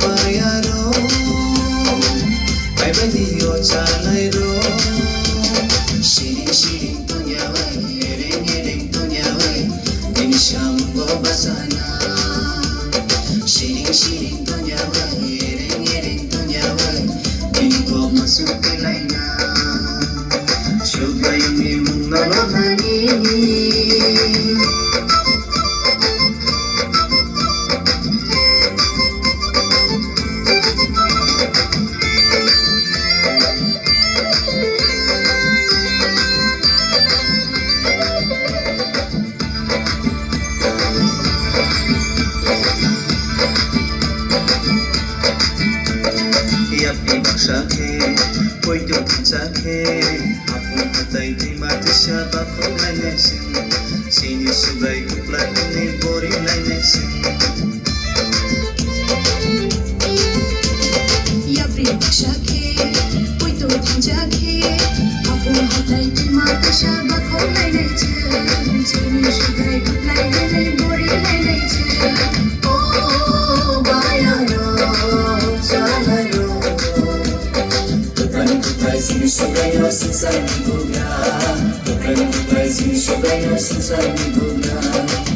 bayaro ai badiyo chalairo shirin shirin tunyawai ereng ereng tunyawai dimsham go basana shirin shirin tunyawai ereng ereng tunyawai dimko masukelaina shubayuni mungalani Sakhe, koi jo sakhe, apun hatai di mati siapa kau lain sini sugai kuplai ni bori lain Ya prim sakhe, koi jo sakhe, apun hatai di mati siapa kau lain sini sugai kuplai ni bori lain Oh bayaro chalairo Sini sugayo sinsay ni bunga Tukai sini sugayo sinsay ni bunga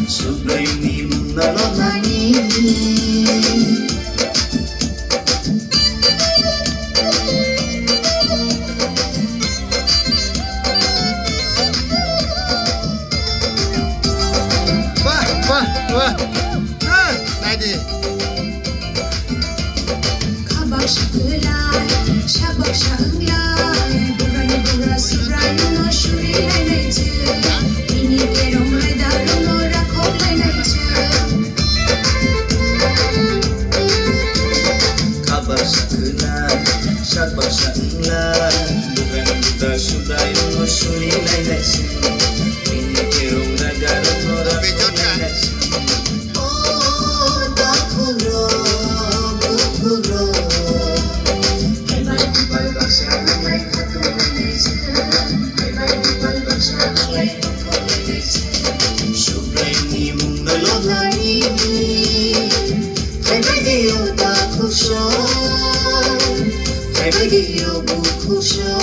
Sugay ni muna lolani Wah, wah, wah. Nah, lagi. Kabak şakılay, şabak şakılay Burayı bura surayı no şuri laynaycı İni kerong laydaru no rakok laynaycı Kabak şakılay, şakbak şakılay Bukan buta suday no suri laynaycı İni kerong laydaru no rakok laynaycı Oh, dakuro, bukuro Shubraini mungalolani Hai badiyo da kusho Hai badiyo bukusho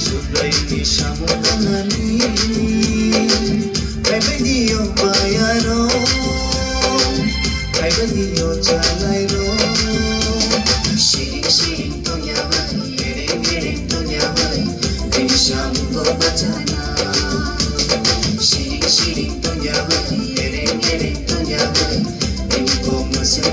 Shubraini shamudanani Hai badiyo bayaro Hai badiyo chalairo Shirin shirin tunyawai ereng ereng tunyawai dimsham go bachana Shirin shirin tunyawai ereng ereng tunyawai dimko masuk